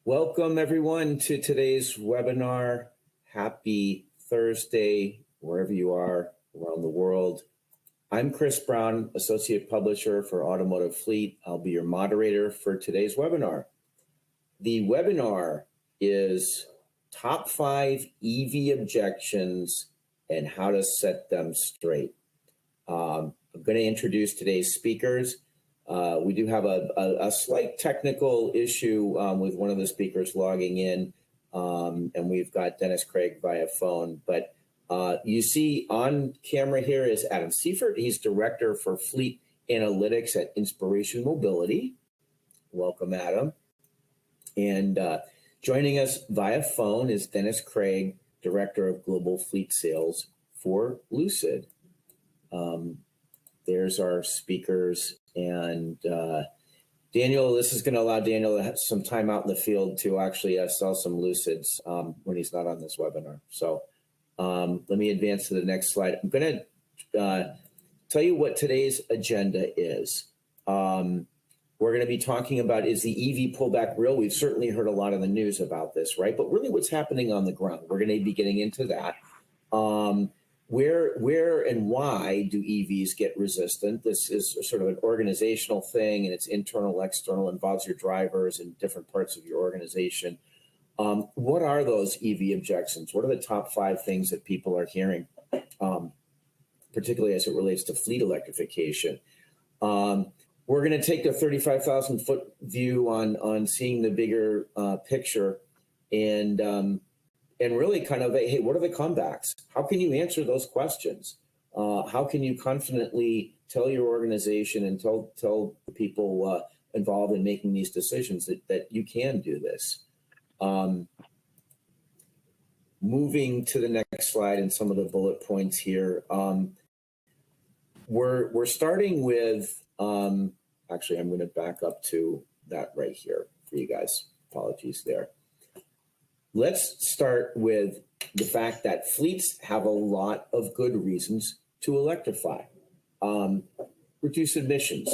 Welcome everyone to today's webinar. Happy Thursday, wherever you are around the world. I'm Chris Brown, Associate Publisher for Automotive Fleet. I'll be your moderator for today's webinar. The webinar is Top 5 EV Objections and How to Set Them Straight. I'm going to introduce today's speakers. We do have a slight technical issue with one of the speakers logging in, and we've got Dennis Craig via phone. But you see on camera here is Adam Seifert. He's Director for Fleet Analytics at Inspiration Mobility. Welcome, Adam. And joining us via phone is Dennis Craig, Director of Global Fleet Sales for Lucid. There's our speakers. And Daniel, this is going to allow Daniel to have some time out in the field to actually sell some Lucids when he's not on this webinar. So let me advance to the next slide. I'm going to tell you what today's agenda is. We're going to be talking about, is the EV pullback real? We've certainly heard a lot of the news about this, right? But really what's happening on the ground, we're going to be getting into that. Where and why do EVs get resistant? This is sort of an organizational thing, and it's internal, external, involves your drivers and different parts of your organization. What are those EV objections? What are the top 5 things that people are hearing, particularly as it relates to fleet electrification? We're going to take a 35,000-foot view on seeing the bigger picture and really kind of, hey, what are the comebacks? How can you answer those questions? How can you confidently tell your organization and tell the people involved in making these decisions that you can do this? Moving to the next slide and some of the bullet points here. We're starting with, actually, I'm going to back up to that right here for you guys. Apologies there. Let's start with the fact that fleets have a lot of good reasons to electrify. Reduce emissions,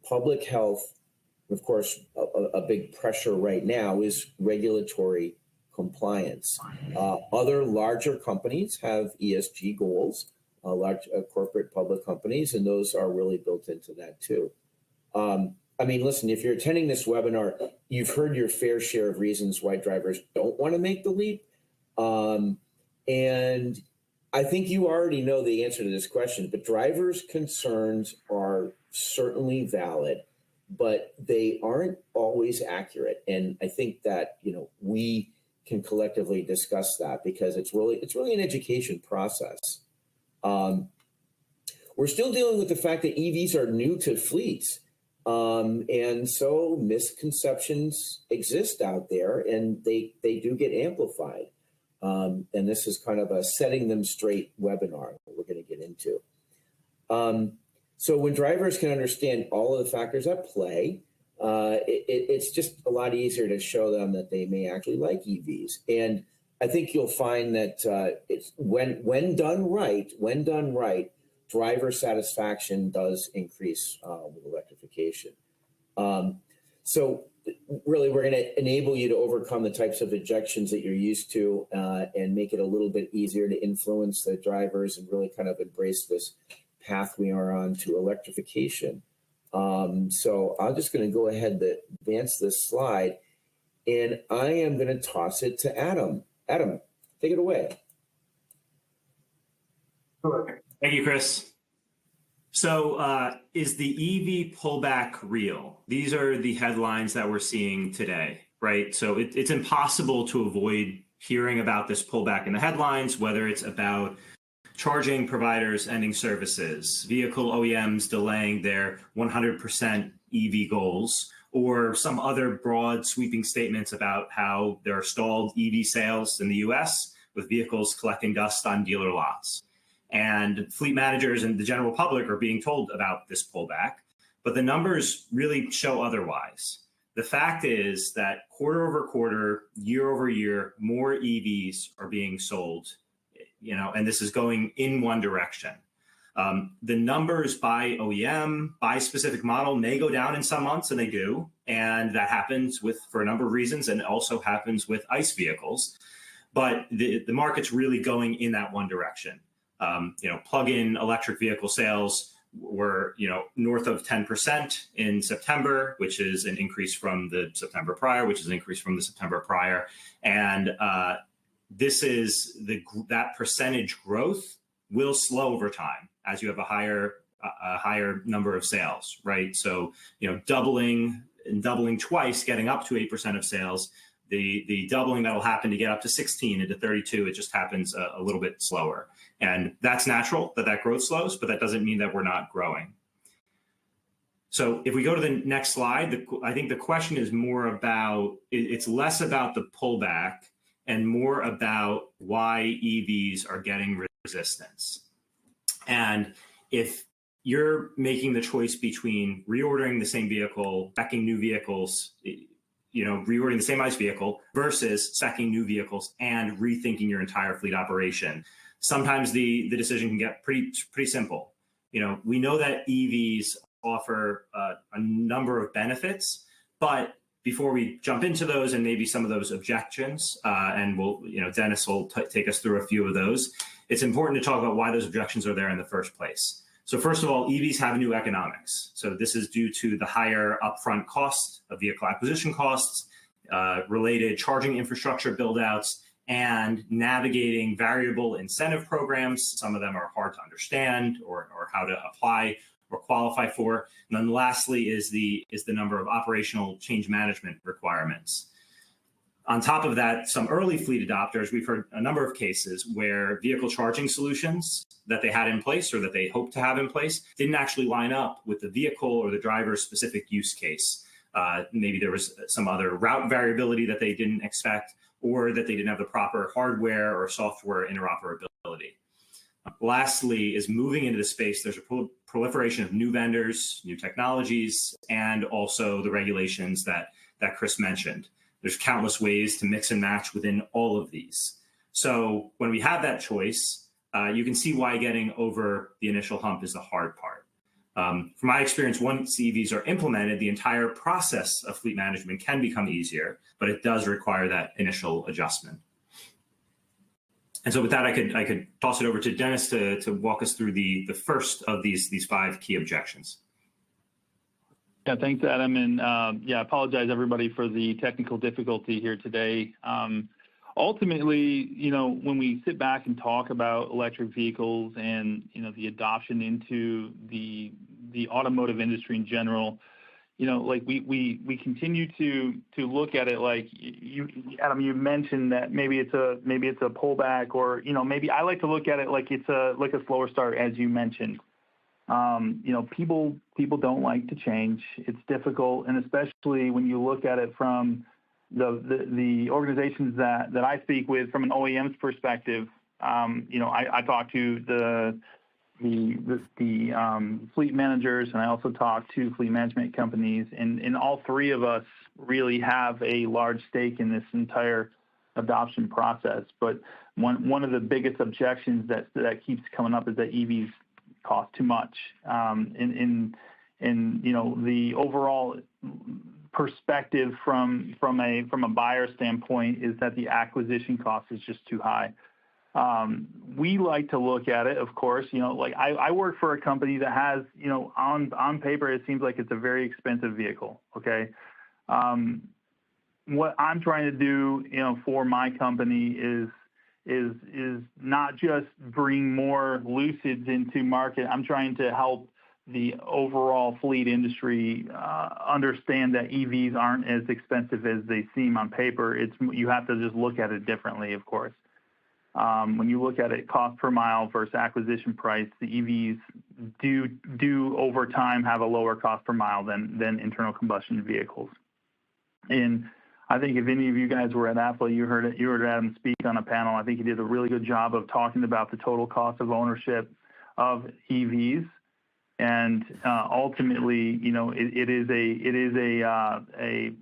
public health, of course, a big pressure right now is regulatory compliance. Other larger companies have ESG goals, large corporate public companies, and those are really built into that too. I mean, listen, if you're attending this webinar, you've heard your fair share of reasons why drivers don't want to make the leap. And I think you already know the answer to this question, but drivers' concerns are certainly valid, but they aren't always accurate. And I think that, we can collectively discuss that because it's really an education process. We're still dealing with the fact that EVs are new to fleets. And so misconceptions exist out there and they do get amplified. And this is kind of a setting them straight webinar that we're going to get into. So when drivers can understand all of the factors at play, it's just a lot easier to show them that they may actually like EVs. And I think you'll find that it's when done right, driver satisfaction does increase with electrification. So really, we're going to enable you to overcome the types of objections that you're used to and make it a little bit easier to influence the drivers and really kind of embrace this path we are on to electrification. So I'm just going to go ahead and advance this slide, and I am going to toss it to Adam. Adam, take it away. Sure. Thank you, Chris. So is the EV pullback real? These are the headlines that we're seeing today, right? So it's impossible to avoid hearing about this pullback in the headlines, whether it's about charging providers ending services, vehicle OEMs delaying their 100% EV goals, or some other broad sweeping statements about how there are stalled EV sales in the US with vehicles collecting dust on dealer lots. And fleet managers and the general public are being told about this pullback, but the numbers really show otherwise. The fact is that quarter over quarter, year over year, more EVs are being sold, and this is going in one direction. The numbers by OEM, by specific model may go down in some months, and they do. And that happens for a number of reasons, and also happens with ICE vehicles. But the market's really going in that one direction. Plug-in electric vehicle sales were, north of 10% in September, which is an increase from the September prior, which is an increase from the September prior. And this is that percentage growth will slow over time as you have a higher number of sales, right? So, doubling twice, getting up to 8% of sales, the doubling that'll happen to get up to 16 and to 32, it just happens a little bit slower. And that's natural that growth slows, but that doesn't mean that we're not growing. So if we go to the next slide, I think the question is more about, it's less about the pullback and more about why EVs are getting resistance. And if you're making the choice between reordering the same vehicle, backing new vehicles, reordering the same ICE vehicle versus stacking new vehicles and rethinking your entire fleet operation, sometimes the decision can get pretty simple. We know that EVs offer a number of benefits, but before we jump into those and maybe some of those objections, and Dennis will take us through a few of those, it's important to talk about why those objections are there in the first place. So first of all, EVs have new economics. So this is due to the higher upfront cost of vehicle acquisition costs, related charging infrastructure buildouts, and navigating variable incentive programs. Some of them are hard to understand or how to apply or qualify for. And then lastly is the number of operational change management requirements. On top of that, some early fleet adopters, we've heard a number of cases where vehicle charging solutions that they had in place or that they hoped to have in place didn't actually line up with the vehicle or the driver's specific use case. Maybe there was some other route variability that they didn't expect, or that they didn't have the proper hardware or software interoperability. Lastly is moving into the space, there's a proliferation of new vendors, new technologies, and also the regulations that Chris mentioned. There's countless ways to mix and match within all of these. So when we have that choice, you can see why getting over the initial hump is the hard part. From my experience, once EVs are implemented, the entire process of fleet management can become easier, but it does require that initial adjustment. And so with that, I could toss it over to Dennis to walk us through the first of these 5 key objections. Yeah, thanks, Adam. And I apologize, everybody, for the technical difficulty here today. Ultimately, when we sit back and talk about electric vehicles and, the adoption into the automotive industry in general, we continue to look at it like Adam, you mentioned that maybe it's a pullback, or, maybe I like to look at it like it's a slower start, as you mentioned. People don't like to change. It's difficult, and especially when you look at it from the organizations that I speak with from an OEM's perspective. I talk to the fleet managers, and I also talk to fleet management companies, and all three of us really have a large stake in this entire adoption process. But one of the biggest objections that keeps coming up is that EVs cost too much. And the overall perspective from a buyer standpoint is that the acquisition cost is just too high. We like to look at it, of course, I work for a company that has, on paper, it seems like it's a very expensive vehicle. Okay. What I'm trying to do, for my company is not just bring more Lucids into market. I'm trying to help the overall fleet industry understand that EVs aren't as expensive as they seem on paper. You have to just look at it differently, of course. When you look at it cost per mile versus acquisition price, the EVs do over time have a lower cost per mile than internal combustion vehicles. And I think if any of you guys were at AFLA, you heard Adam speak on a panel. I think he did a really good job of talking about the total cost of ownership of EVs, and ultimately, it is a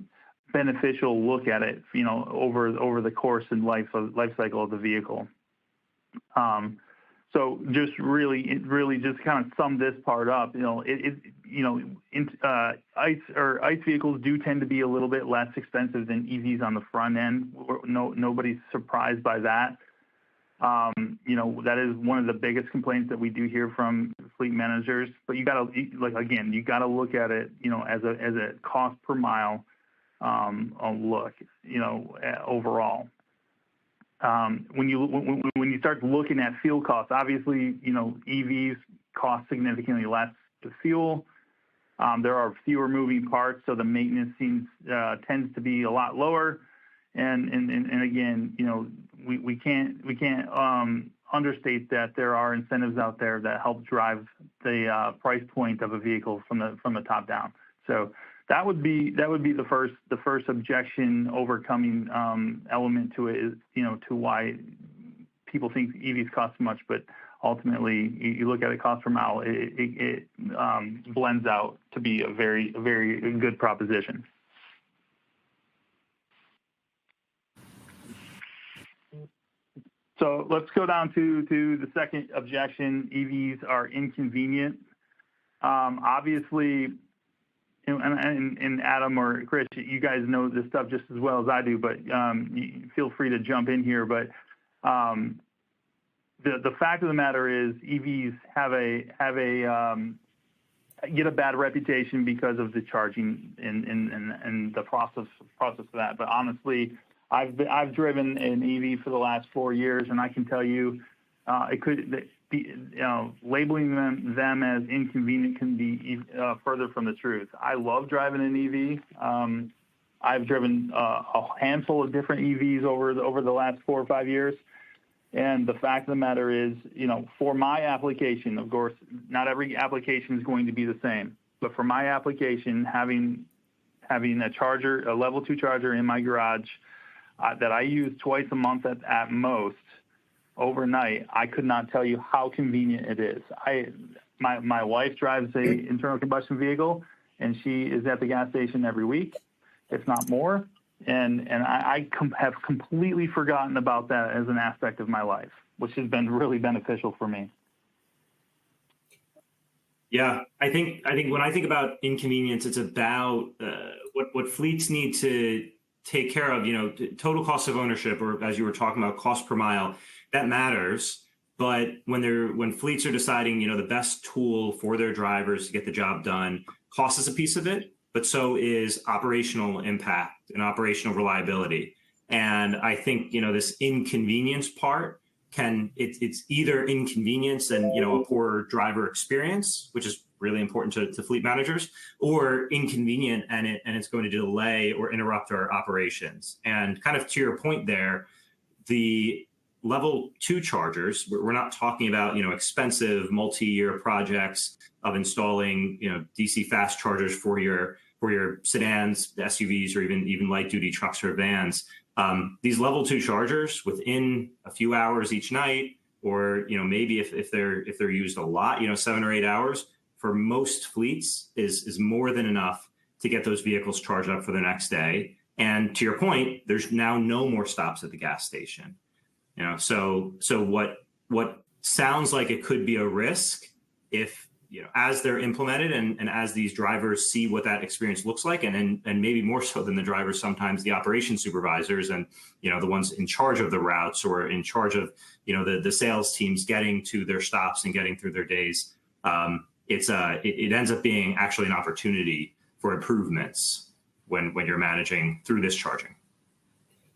beneficial look at it, over the course and life cycle of the vehicle. So just really just kind of sum this part up. ICE vehicles do tend to be a little bit less expensive than EVs on the front end. Nobody's surprised by that. That is one of the biggest complaints that we do hear from fleet managers. But you got to look at it, as a cost per mile look, overall. When you start looking at fuel costs, obviously, EVs cost significantly less to fuel. There are fewer moving parts, so the maintenance tends to be a lot lower. And again, we can't understate that there are incentives out there that help drive the price point of a vehicle from the top down. So that would be the first objection overcoming element to it, is to why people think EVs cost much, but ultimately you look at it cost per mile, it blends out to be a very good proposition. So let's go down to the second objection. EVs are inconvenient. Obviously, and Adam or Chris, you guys know this stuff just as well as I do, but feel free to jump in here. But the fact of the matter is, EVs get a bad reputation because of the charging and the process of that. But honestly, I've driven an EV for the last 4 years, and I can tell you, labeling them as inconvenient can be further from the truth. I love driving an EV. I've driven a handful of different EVs over the last 4 or 5 years. And the fact of the matter is, for my application, of course, not every application is going to be the same. But for my application, having a level 2 charger in my garage that I use twice a month at most, overnight, I could not tell you how convenient it is. My wife drives a internal combustion vehicle, and she is at the gas station every week, if not more. And I have completely forgotten about that as an aspect of my life, which has been really beneficial for me. Yeah, I think when I think about inconvenience, it's about what fleets need to take care of. Total cost of ownership, or as you were talking about, cost per mile, that matters. But when fleets are deciding, the best tool for their drivers to get the job done, cost is a piece of it, but so is operational impact and operational reliability. And I think, this inconvenience part it's either inconvenience and, a poor driver experience, which is really important to fleet managers, or inconvenient and it's going to delay or interrupt our operations. And kind of to your point there, the level 2 chargers, we're not talking about, expensive multi-year projects of installing, DC fast chargers for your sedans, SUVs, or even light duty trucks or vans. These level 2 chargers within a few hours each night, or, maybe if they're used a lot, 7 or 8 hours, for most fleets is more than enough to get those vehicles charged up for the next day. And to your point, there's now no more stops at the gas station. So what sounds like it could be a risk, if, as they're implemented and as these drivers see what that experience looks like, and maybe more so than the drivers, sometimes the operation supervisors and, the ones in charge of the routes or in charge of, the sales teams getting to their stops and getting through their days, it ends up being actually an opportunity for improvements when you're managing through this charging.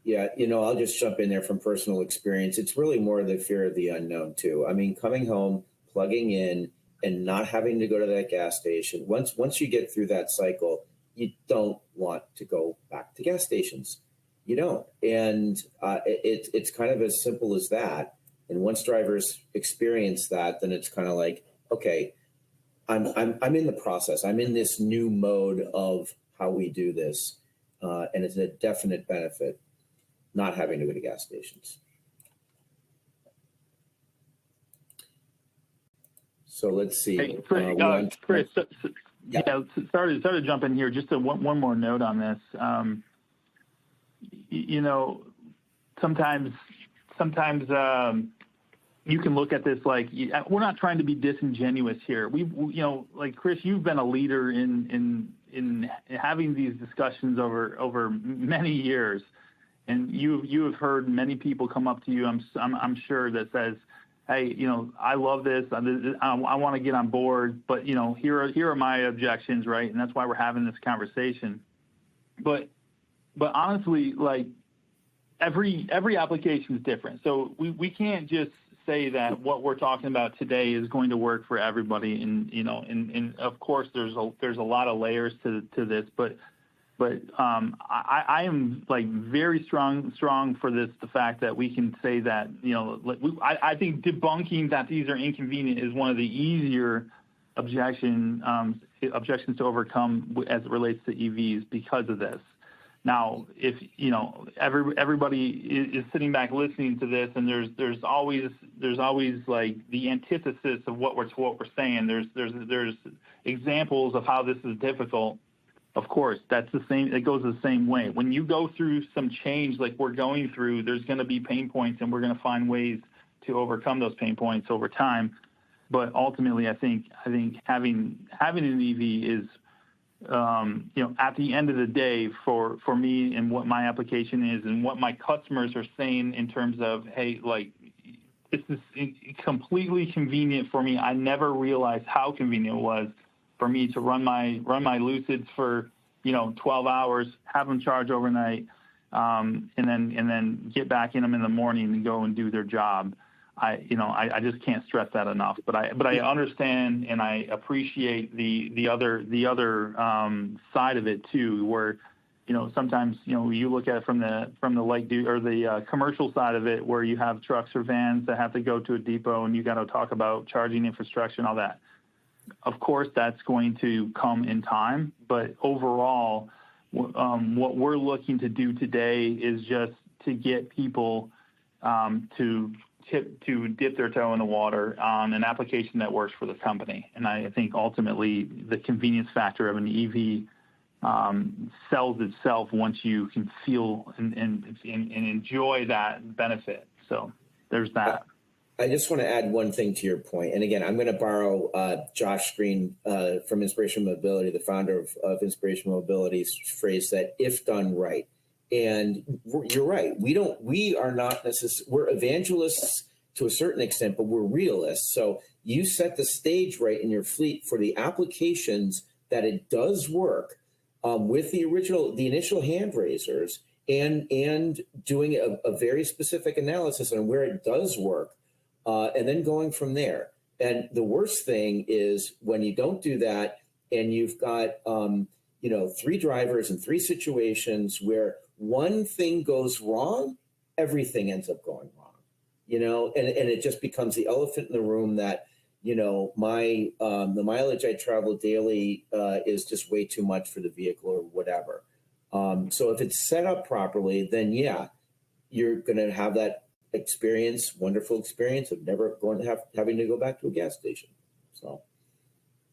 Yeah, I'll just jump in there from personal experience. It's really more the fear of the unknown too. I mean, coming home, plugging in, and not having to go to that gas station. Once you get through that cycle, you don't want to go back to gas stations. You don't. And it's kind of as simple as that. And once drivers experience that, then it's kind of like, okay, I'm in the process. I'm in this new mode of how we do this. And it's a definite benefit not having to go to gas stations. So let's see. Hey, Chris, sorry to jump in here. Just one more note on this. Sometimes you can look at this like, we're not trying to be disingenuous here. Like Chris, you've been a leader in having these discussions over many years, and you have heard many people come up to you, I'm sure, that says, hey, I love this, I want to get on board, but here are my objections, right? And that's why we're having this conversation. But honestly, like every application is different, so we can't just say that what we're talking about today is going to work for everybody. And of course there's a lot of layers to this, but I am like very strong for this, the fact that we can say that, I think debunking that these are inconvenient is one of the easier objections to overcome as it relates to EVs because of this. Now, if everybody is sitting back listening to this, and there's always like the antithesis of what we're saying. There's examples of how this is difficult. Of course, that's the same. It goes the same way. When you go through some change like we're going through, there's going to be pain points, and we're going to find ways to overcome those pain points over time. But ultimately, I think having an EV is, at the end of the day, for me and what my application is and what my customers are saying in terms of, hey, like, this is completely convenient for me. I never realized how convenient it was for me to run my Lucids for 12 hours, have them charge overnight, and then get back in them in the morning and go and do their job. I just can't stress that enough. But I understand and I appreciate the other side of it too, where sometimes you look at it from the light duty or the commercial side of it, where you have trucks or vans that have to go to a depot, and you got to talk about charging infrastructure and all that. Of course, that's going to come in time, but overall, what we're looking to do today is just to get people to dip their toe in the water on an application that works for the company. And I think ultimately the convenience factor of an EV sells itself once you can feel and enjoy that benefit. So there's that. I just want to add one thing to your point. And again, I'm going to borrow Josh Green from Inspirational Mobility, the founder of Inspirational Mobility's phrase that if done right. And you're right. We are not necessarily, we're evangelists to a certain extent, but we're realists. So you set the stage right in your fleet for the applications that it does work with the initial hand raisers and doing a very specific analysis on where it does work, and then going from there. And the worst thing is when you don't do that and you've got, 3 drivers in 3 situations where one thing goes wrong, everything ends up going wrong, and it just becomes the elephant in the room that, the mileage I travel daily is just way too much for the vehicle or whatever. So if it's set up properly, then yeah, you're going to have that wonderful experience of never having to go back to a gas station. So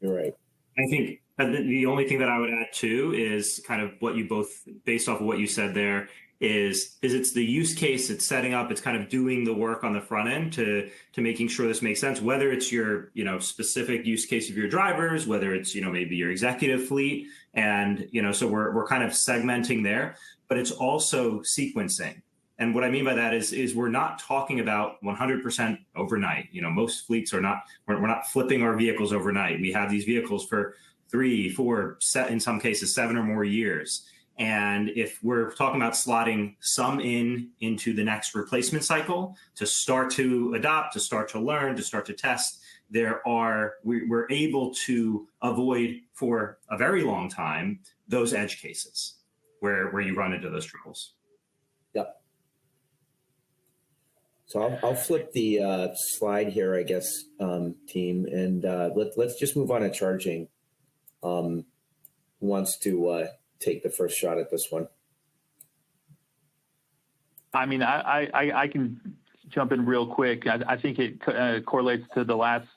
you're right. I think the only thing that I would add too is kind of what you both, based off of what you said there, is it's the use case, it's setting up, it's kind of doing the work on the front end to making sure this makes sense, whether it's your, specific use case of your drivers, whether it's, maybe your executive fleet. And, so we're kind of segmenting there, but it's also sequencing. And what I mean by that is we're not talking about 100% overnight. Most fleets we're not flipping our vehicles overnight. We have these vehicles for 3, 4, in some cases 7 or more years. And if we're talking about slotting some into the next replacement cycle to start to adopt, to start to learn, to start to test, we're able to avoid for a very long time those edge cases where you run into those troubles. Yep. So I'll flip the slide here, I guess, team, and let's just move on to charging. Who wants to take the first shot at this one? I mean, I can jump in real quick. I think it correlates to the last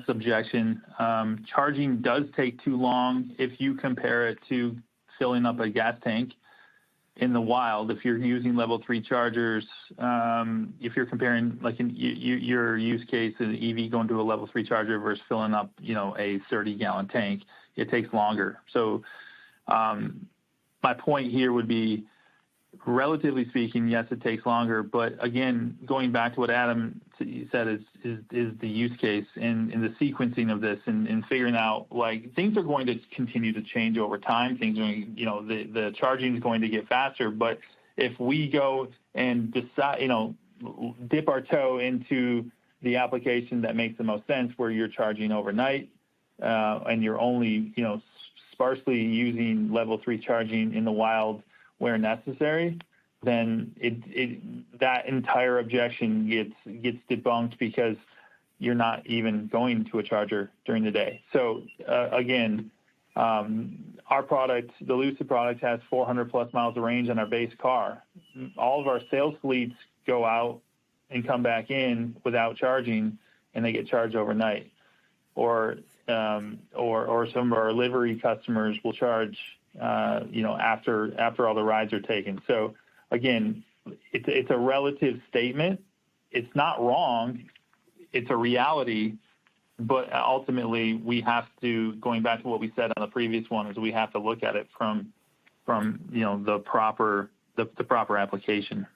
objection. Charging does take too long if you compare it to filling up a gas tank. in the wild, if you're using level 3 chargers, if you're comparing like your use case, an EV going to a level 3 charger versus filling up, a 30-gallon tank, it takes longer. So my point here would be, relatively speaking, yes, it takes longer. But again, going back to what Adam said is the use case and the sequencing of this and figuring out, like, things are going to continue to change over time. Things are, the charging is going to get faster. But if we go and decide, dip our toe into the application that makes the most sense, where you're charging overnight and you're only, sparsely using level 3 charging in the wild where necessary, then that entire objection gets debunked, because you're not even going to a charger during the day. So again, our product, the Lucid product, has 400 plus miles of range on our base car. All of our sales fleets go out and come back in without charging, and they get charged overnight. Or some of our livery customers will charge after all the rides are taken. So again, it's a relative statement. It's not wrong. It's a reality. But ultimately, we have to, going back to what we said on the previous one, is we have to look at it from the proper application.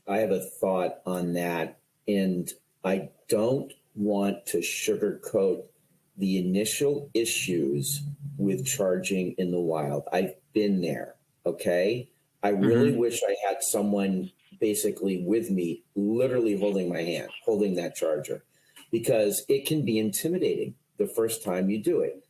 I have a thought on that, and I don't want to sugarcoat the initial issues with charging in the wild. I've been there, okay? I really wish I had someone basically with me, literally holding my hand, holding that charger, because it can be intimidating the first time you do it.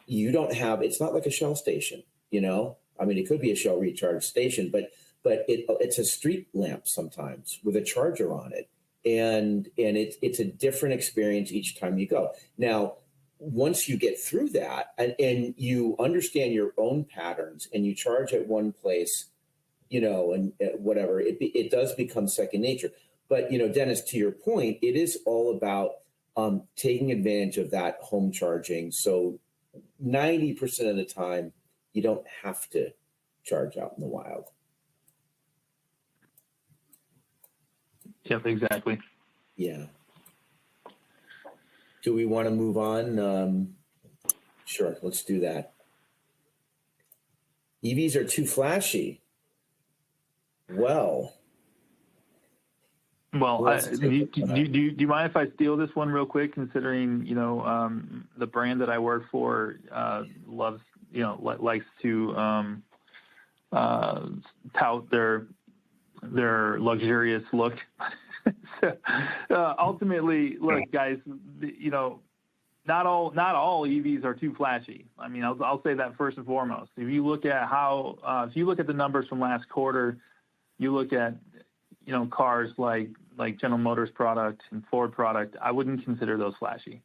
You don't have, it's not like a Shell station, I mean, it could be a Shell recharge station, but it's a street lamp sometimes with a charger on it. And it's a different experience each time you go. Now, once you get through that and you understand your own patterns and you charge at one place, and whatever, it does become second nature. But, Dennis, to your point, it is all about taking advantage of that home charging. So 90% of the time, you don't have to charge out in the wild. Yep, exactly. Yeah. Do we want to move on? Sure, let's do that. EVs are too flashy. Well, do you mind if I steal this one real quick? Considering the brand that I work for loves likes to tout their luxurious look. So, ultimately, look, guys, not all EVs are too flashy. I mean, I'll say that first and foremost. If you look at the numbers from last quarter, you look at cars like General Motors product and Ford product, I wouldn't consider those flashy.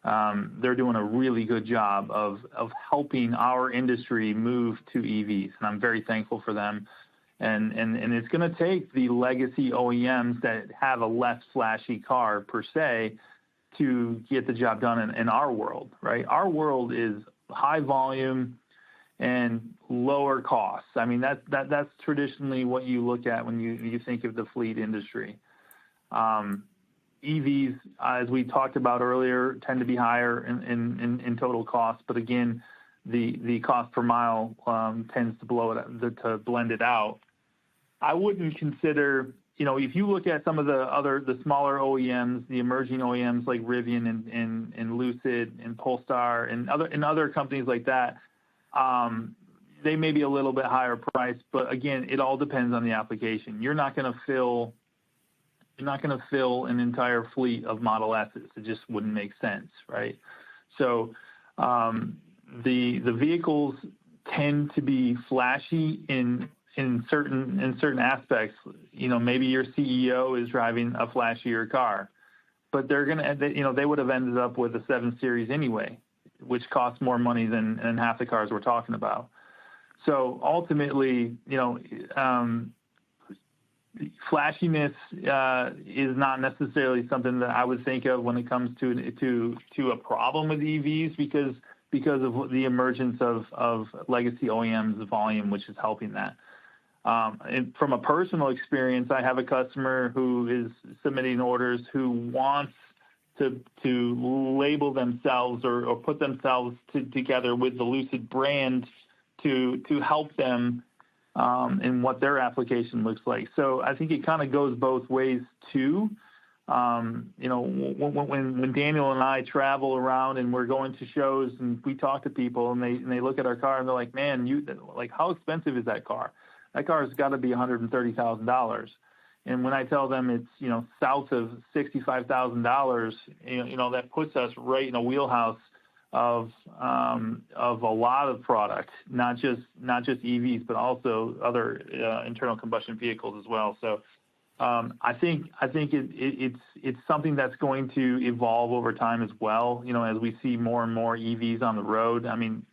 They're doing a really good job of helping our industry move to EVs, and I'm very thankful for them. And it's going to take the legacy OEMs that have a less flashy car per se to get the job done in our world, right? Our world is high volume and lower costs. I mean, that's traditionally what you look at when you think of the fleet industry. EVs, as we talked about earlier, tend to be higher in total cost, but again, the cost per mile tends to blend it out. I wouldn't consider, if you look at some of the smaller OEMs, the emerging OEMs like Rivian and Lucid and Polestar and other companies like that, they may be a little bit higher priced, but again, it all depends on the application. You're not going to fill an entire fleet of Model S's. It just wouldn't make sense, right? So the vehicles tend to be flashy in certain aspects. Maybe your CEO is driving a flashier car, but they would have ended up with a 7 Series anyway, which costs more money than half the cars we're talking about. So ultimately, flashiness is not necessarily something that I would think of when it comes to a problem with EVs, because because of the emergence of legacy OEMs volume, which is helping that. And from a personal experience, I have a customer who is submitting orders who wants to label themselves or put themselves together with the Lucid brand to help them in what their application looks like. So I think it kind of goes both ways too. When Daniel and I travel around and we're going to shows and we talk to people and they look at our car and they're like, man, how expensive is that car? That car has got to be $130,000. And when I tell them it's, south of $65,000, that puts us right in a wheelhouse of a lot of product, not just EVs, but also other internal combustion vehicles as well. So I think it's something that's going to evolve over time as well. As we see more and more EVs on the road. I mean,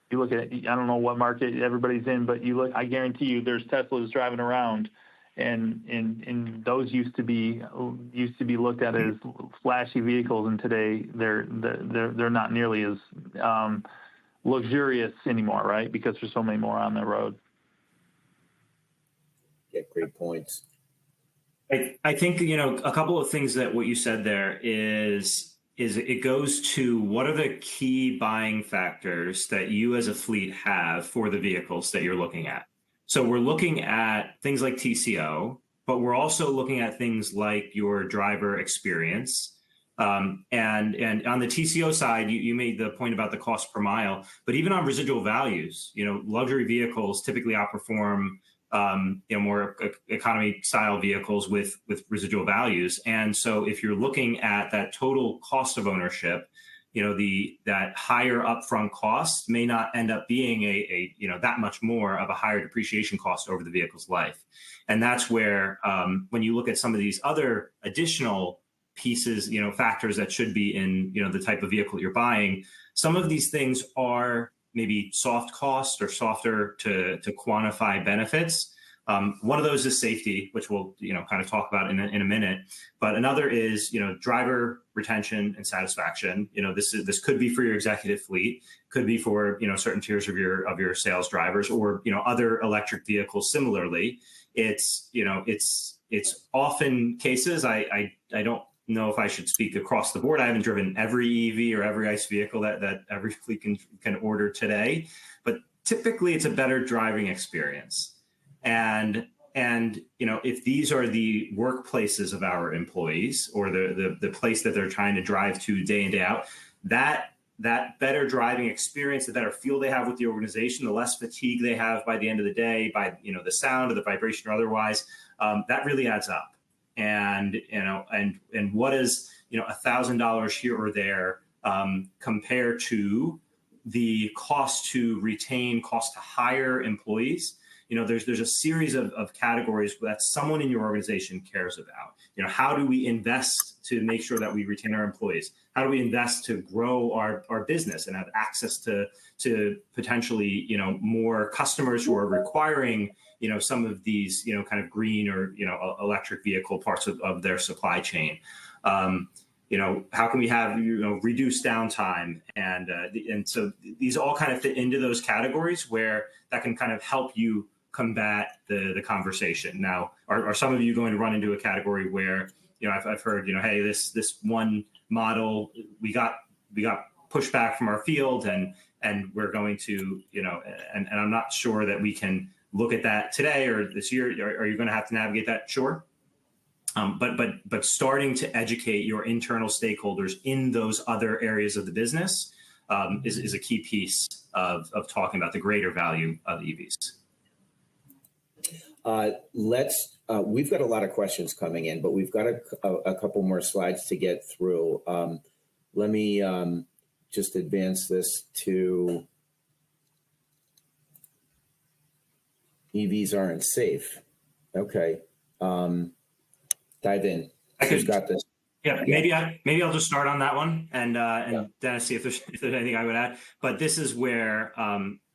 you look at, I don't know what market everybody's in, but I guarantee you there's Teslas driving around, and those used to be looked at as flashy vehicles, and today they're not nearly as luxurious anymore, right? Because there's so many more on the road. Yeah, great points. I think, a couple of things that what you said there is it goes to what are the key buying factors that you as a fleet have for the vehicles that you're looking at. So we're looking at things like TCO, but we're also looking at things like your driver experience. And on the TCO side, you made the point about the cost per mile, but even on residual values, luxury vehicles typically outperform more economy style vehicles with residual values. And so if you're looking at that total cost of ownership, that higher upfront cost may not end up being a that much more of a higher depreciation cost over the vehicle's life. And that's where when you look at some of these other additional pieces, factors that should be in, the type of vehicle you're buying, some of these things are maybe soft cost or softer to quantify benefits. One of those is safety, which we'll kind of talk about in a minute. But another is driver retention and satisfaction. This could be for your executive fleet, could be for certain tiers of your sales drivers, or other electric vehicles. Similarly, it's often cases. I don't know if I should speak across the board. I haven't driven every EV or every ICE vehicle that every fleet can order today, but typically it's a better driving experience. And if these are the workplaces of our employees or the place that they're trying to drive to day in, day out, that better driving experience, the better feel they have with the organization, the less fatigue they have by the end of the day, by the sound or the vibration or otherwise, that really adds up. And what is $1,000 here or there compared to the cost to retain, cost to hire employees? There's a series of categories that someone in your organization cares about. How do we invest to make sure that we retain our employees? How do we invest to grow our business and have access to potentially more customers who are requiring some of these kind of green or electric vehicle parts of their supply chain? How can we have reduced downtime, and so these all kind of fit into those categories where that can kind of help you combat the conversation. Now, are some of you going to run into a category where I've heard hey, this one model we got pushback from our field and we're going to and I'm not sure that we can look at that today or this year. Are you going to have to navigate that? Sure. But starting to educate your internal stakeholders in those other areas of the business is a key piece of talking about the greater value of EVs. We've got a lot of questions coming in, but we've got a couple more slides to get through. Let me just advance this to EVs aren't safe. Okay. Dive in. Who's got this? Yeah, maybe I'll just start on that one and Dennis, see if there's anything I would add. But this is where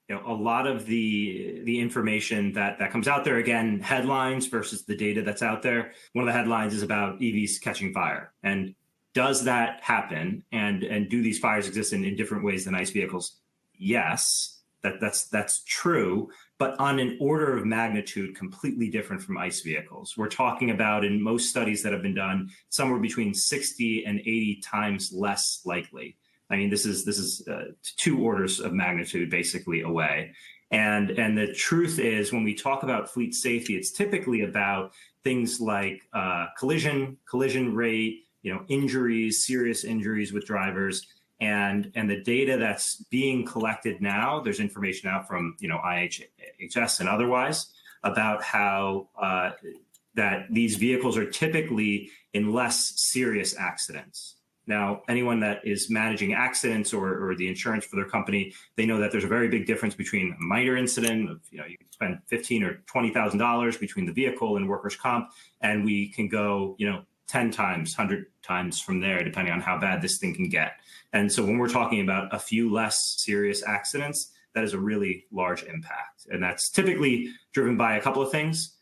a lot of the information that comes out there, again, headlines versus the data that's out there. One of the headlines is about EVs catching fire, and Does that happen? And do these fires exist in different ways than ICE vehicles? Yes, that's true, but on an order of magnitude completely different from ICE vehicles. We're talking about, in most studies that have been done, somewhere between 60 and 80 times less likely. I mean, this is 2 orders of magnitude basically away. And the truth is, when we talk about fleet safety, it's typically about things like collision rate, injuries, serious injuries with drivers, and the data that's being collected now. There's information out from IHS and otherwise about how that these vehicles are typically in less serious accidents. Now, anyone that is managing accidents or the insurance for their company, they know that there's a very big difference between a minor incident of, you spend $15,000 or $20,000 between the vehicle and workers' comp, and we can go, 10 times, 100 times from there, depending on how bad this thing can get. And so when we're talking about a few less serious accidents, that is a really large impact. And that's typically driven by a couple of things.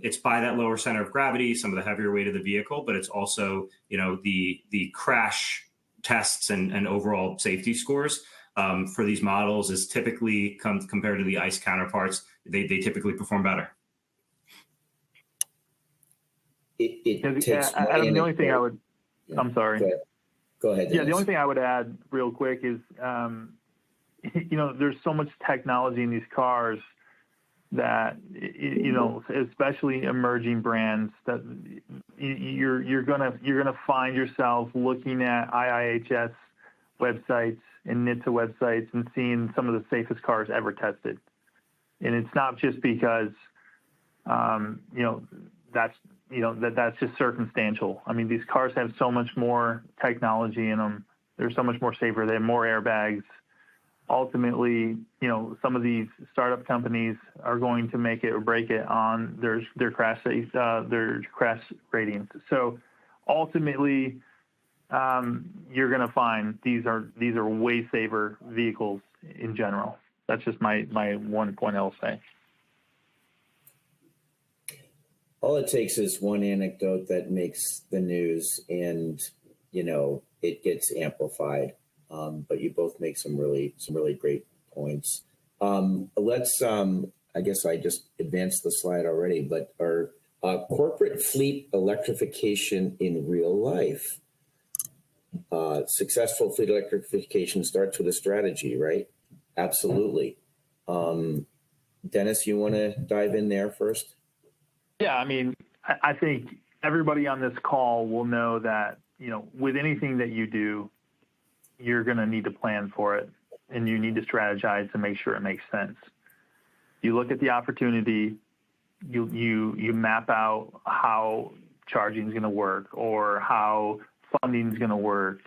It's by that lower center of gravity, some of the heavier weight of the vehicle, but it's also, the crash tests and overall safety scores for these models is typically compared to the ICE counterparts, they typically perform better. Adam, the only thing I would, I'm sorry. Go ahead. Yeah, the only thing I would add real quick is, there's so much technology in these cars that, especially emerging brands, that you're gonna find yourself looking at IIHS websites and NHTSA websites and seeing some of the safest cars ever tested. And it's not just because, that's just circumstantial. I mean, these cars have so much more technology in them. They're so much more safer. They have more airbags. Ultimately, some of these startup companies are going to make it or break it on their crash ratings. So ultimately, you're going to find these are way safer vehicles in general. That's just my one point I'll say. All it takes is one anecdote that makes the news, and it gets amplified. But you both make some really great points. Let's, I guess I just advanced the slide already, but our corporate fleet electrification in real life. Successful fleet electrification starts with a strategy, right? Absolutely. Dennis, you want to dive in there first? Yeah, I mean, I think everybody on this call will know that, with anything that you do, you're going to need to plan for it, and you need to strategize to make sure it makes sense. You look at the opportunity, you map out how charging is going to work, or how funding is going to work,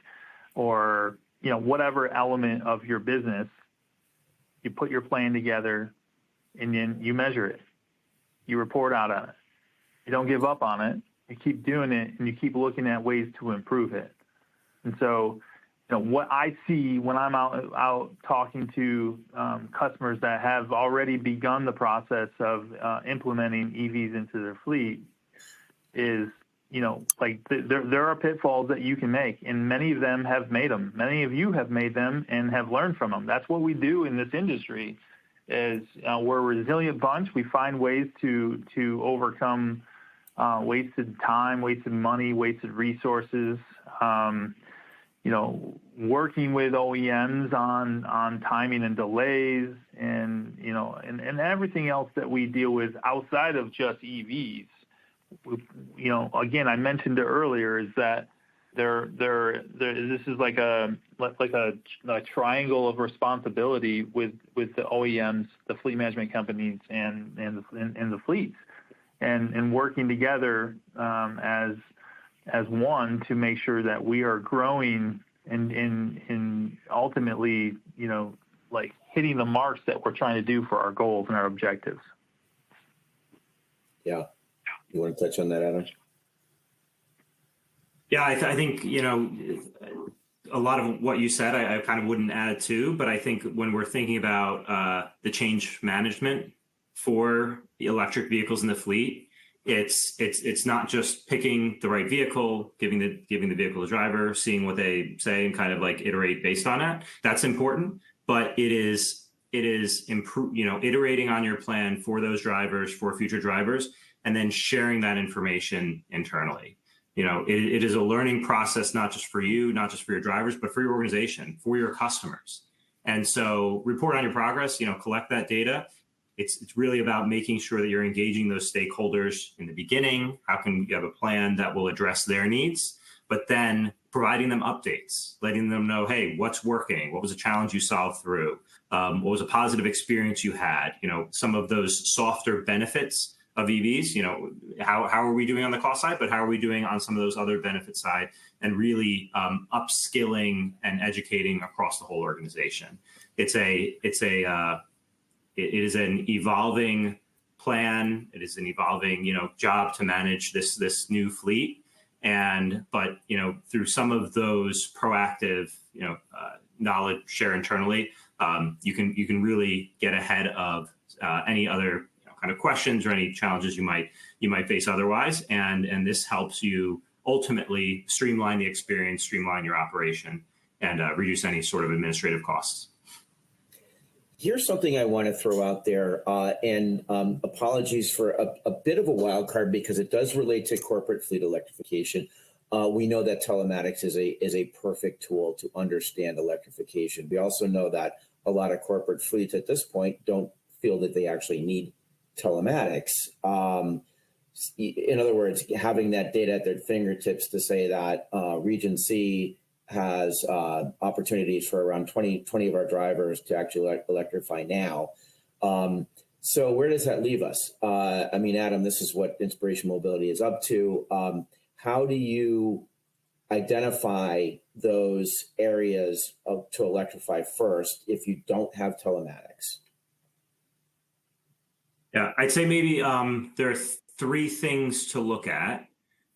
or whatever element of your business. You put your plan together, and then you measure it. You report out on it. You don't give up on it. You keep doing it, and you keep looking at ways to improve it. And so, what I see when I'm out talking to customers that have already begun the process of implementing EVs into their fleet is, there are pitfalls that you can make, and many of them have made them. Many of you have made them and have learned from them. That's what we do in this industry. Is we're a resilient bunch. We find ways to overcome wasted time, wasted money, wasted resources. Working with OEMs on timing and delays, and and everything else that we deal with outside of just EVs. Again, I mentioned it earlier, is that this is like a triangle of responsibility with the OEMs, the fleet management companies, and the fleets, and working together as one to make sure that we are growing and ultimately hitting the marks that we're trying to do for our goals and our objectives. Yeah, you want to touch on that, Adam? Yeah, I think, a lot of what you said, I kind of wouldn't add to, but I think when we're thinking about the change management for the electric vehicles in the fleet, It's not just picking the right vehicle, giving the vehicle to the driver, seeing what they say, and kind of like iterate based on that. That's important, but it is iterating on your plan for those drivers, for future drivers, and then sharing that information internally. It is a learning process, not just for you, not just for your drivers, but for your organization, for your customers. And so report on your progress, collect that data. It's really about making sure that you're engaging those stakeholders in the beginning. How can you have a plan that will address their needs? But then providing them updates, letting them know, hey, what's working? What was a challenge you solved through? What was a positive experience you had? Some of those softer benefits of EVs, how are we doing on the cost side, but how are we doing on some of those other benefit side, and really upskilling and educating across the whole organization. It is an evolving plan. It is an evolving, job to manage this new fleet. But through some of those proactive, knowledge share internally, you can really get ahead of any other kind of questions or any challenges you might face otherwise. And this helps you ultimately streamline the experience, streamline your operation, and reduce any sort of administrative costs. Here's something I want to throw out there, and apologies for a bit of a wild card because it does relate to corporate fleet electrification. We know that telematics is a perfect tool to understand electrification. We also know that a lot of corporate fleets at this point don't feel that they actually need telematics. In other words, having that data at their fingertips to say that Region C has opportunities for around 20 of our drivers to actually electrify now. So where does that leave us? Adam, this is what Inspiration Mobility is up to. How do you identify those areas to electrify first if you don't have telematics? Yeah, I'd say maybe there are three things to look at.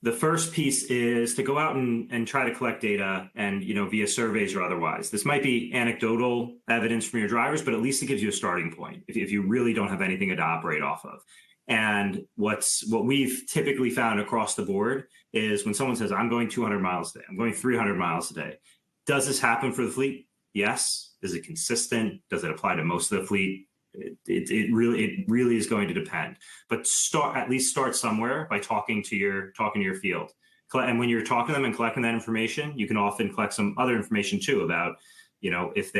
The first piece is to go out and try to collect data and, via surveys or otherwise. This might be anecdotal evidence from your drivers, but at least it gives you a starting point if you really don't have anything to operate off of. And what we've typically found across the board is when someone says, I'm going 200 miles a day, I'm going 300 miles a day. Does this happen for the fleet? Yes. Is it consistent? Does it apply to most of the fleet? It really is going to depend, but at least start somewhere by talking to your field. And when you're talking to them and collecting that information, you can often collect some other information too about, if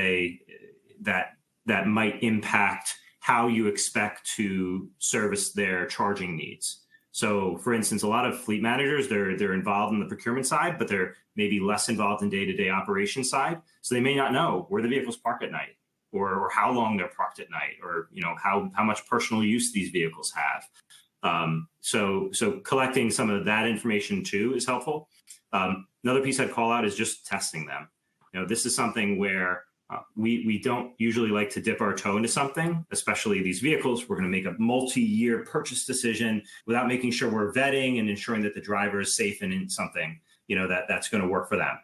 that might impact how you expect to service their charging needs. So for instance, a lot of fleet managers, they're involved in the procurement side, but they're maybe less involved in day-to-day operation side. So they may not know where the vehicles park at night, or how long they're parked at night, or how much personal use these vehicles have. So collecting some of that information too is helpful. Another piece I'd call out is just testing them. This is something where we don't usually like to dip our toe into something, especially these vehicles. We're going to make a multi-year purchase decision without making sure we're vetting and ensuring that the driver is safe and in something that's going to work for them.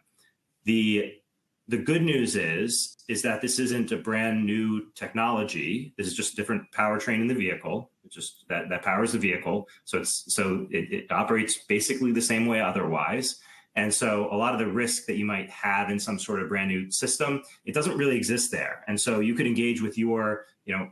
The good news is that this isn't a brand new technology. This is just a different powertrain in the vehicle. It's just that powers the vehicle. So it operates basically the same way otherwise. And so a lot of the risk that you might have in some sort of brand new system, it doesn't really exist there. And so you could engage with your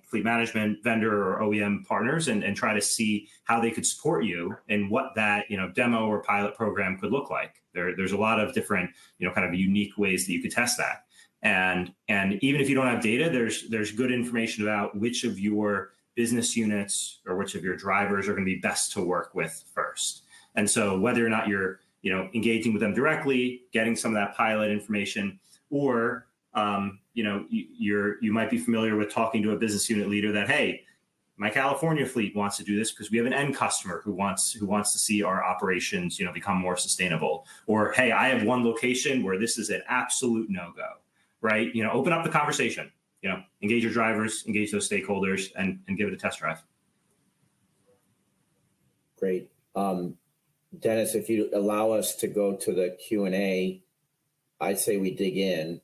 fleet management vendor or OEM partners and try to see how they could support you and what that demo or pilot program could look like. There's a lot of different kind of unique ways that you could test that. And even if you don't have data, there's good information about which of your business units or which of your drivers are going to be best to work with first. And so whether or not you're engaging with them directly, getting some of that pilot information, or you might be familiar with talking to a business unit leader that, hey, my California fleet wants to do this because we have an end customer who wants to see our operations become more sustainable. Or, hey, I have one location where this is an absolute no-go, right? Open up the conversation, engage your drivers, engage those stakeholders, and give it a test drive. Great. Dennis, if you allow us to go to the Q&A, I'd say we dig in.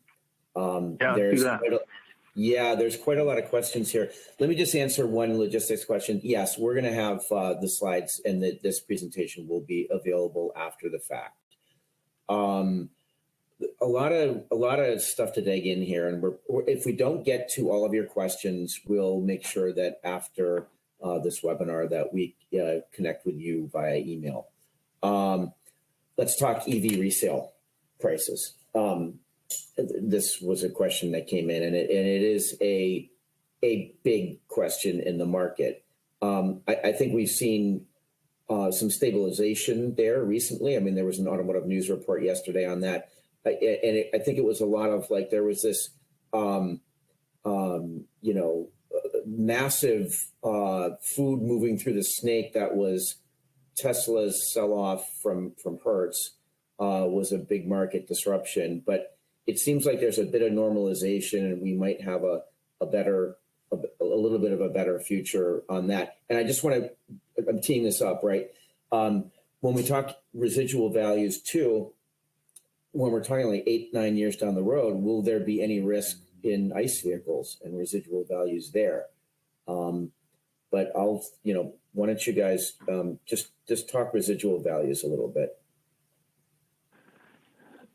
Yeah, let's do that. Yeah, there's quite a lot of questions here. Let me just answer one logistics question. Yes, we're going to have the slides, and this presentation will be available after the fact. A lot of stuff to dig in here, and if we don't get to all of your questions, we'll make sure that after this webinar that we connect with you via email. Let's talk EV resale prices. This was a question that came in, and it is a big question in the market. I think we've seen some stabilization there recently. I mean, there was an Automotive news report yesterday on that. I think it was a lot of like, there was this, massive food moving through the snake that was Tesla's sell-off from Hertz was a big market disruption. But it seems like there's a bit of normalization, and we might have a little bit of a better future on that. And I just want to, I'm teeing this up, right? When we talk residual values too, when we're talking like 8-9 years down the road, will there be any risk in ICE vehicles and residual values there? But I'll, why don't you guys just talk residual values a little bit?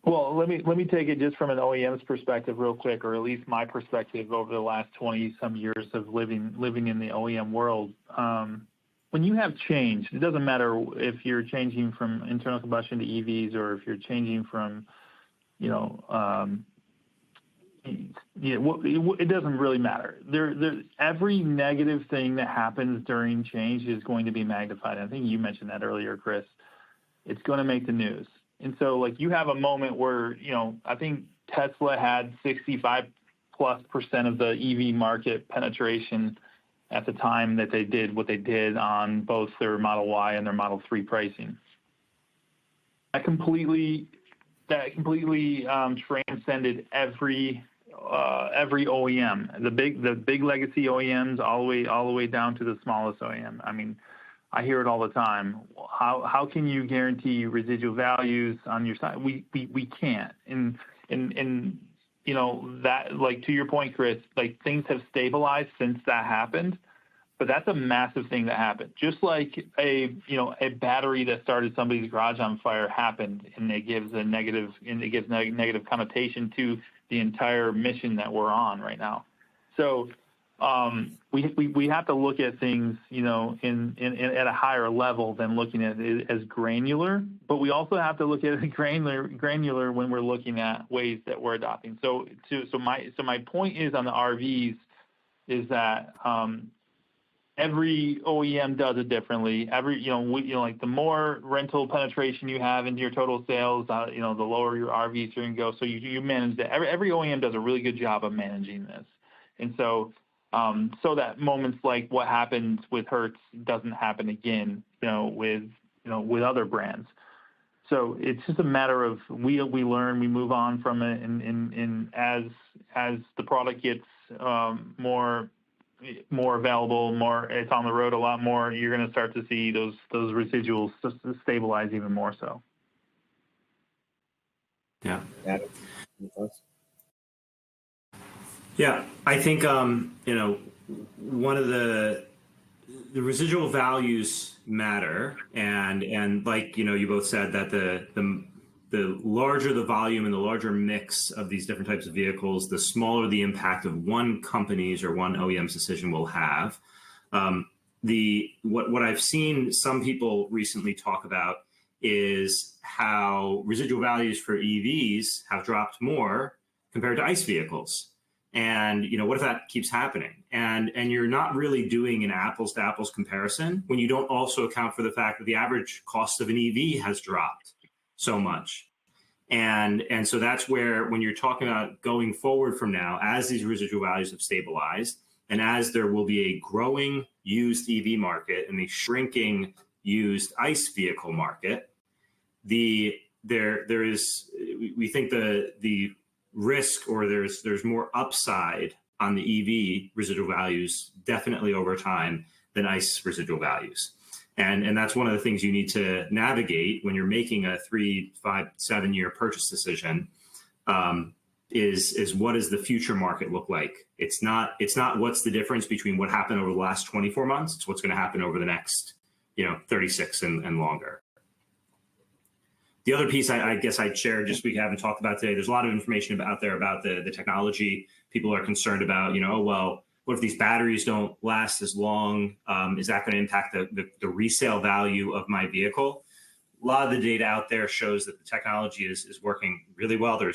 Well, let me take it just from an OEM's perspective real quick, or at least my perspective over the last 20-some years of living in the OEM world. When you have change, it doesn't matter if you're changing from internal combustion to EVs, or if you're changing from, it doesn't really matter. Every negative thing that happens during change is going to be magnified. I think you mentioned that earlier, Chris. It's going to make the news. And so, like, you have a moment where, I think Tesla had 65+% of the EV market penetration at the time that they did what they did on both their Model Y and their Model 3 pricing. That completely transcended every OEM, the big legacy OEMs, all the way down to the smallest OEM. I mean, I hear it all the time. How can you guarantee residual values on your side? We can't. And that, like, to your point, Chris, like, things have stabilized since that happened, but that's a massive thing that happened. Just like a battery that started somebody's garage on fire happened, and it gives negative connotation to the entire mission that we're on right now. So we have to look at things, at a higher level than looking at it as granular, but we also have to look at it granular when we're looking at ways that we're adopting. So my point is on the RVs is that every OEM does it differently. Like, the more rental penetration you have into your total sales, the lower your RVs are going to go. So you manage that. Every OEM does a really good job of managing this, and so that moments like what happened with Hertz doesn't happen again, with other brands. So it's just a matter of we learn, we move on from it, and as the product gets more available, it's on the road a lot more, you're going to start to see those residuals stabilize even more so. Yeah. Yeah, I think one of the residual values matter, and like you both said that the larger the volume and the larger mix of these different types of vehicles, the smaller the impact of one company's or one OEM's decision will have. What I've seen some people recently talk about is how residual values for EVs have dropped more compared to ICE vehicles. And what if that keeps happening? And you're not really doing an apples to apples comparison when you don't also account for the fact that the average cost of an EV has dropped so much. And so that's where, when you're talking about going forward from now, as these residual values have stabilized, and as there will be a growing used EV market and a shrinking used ICE vehicle market, we think the risk, or there's more upside on the EV residual values definitely over time than ICE residual values. And that's one of the things you need to navigate when you're making a 3, 5, 7 year purchase decision. is what does the future market look like? It's not what's the difference between what happened over the last 24 months. It's what's going to happen over the next 36 and longer. The other piece I guess I'd share, just we haven't talked about today, there's a lot of information out there about the technology. People are concerned about, oh, well, what if these batteries don't last as long? Is that going to impact the resale value of my vehicle? A lot of the data out there shows that the technology is working really well. There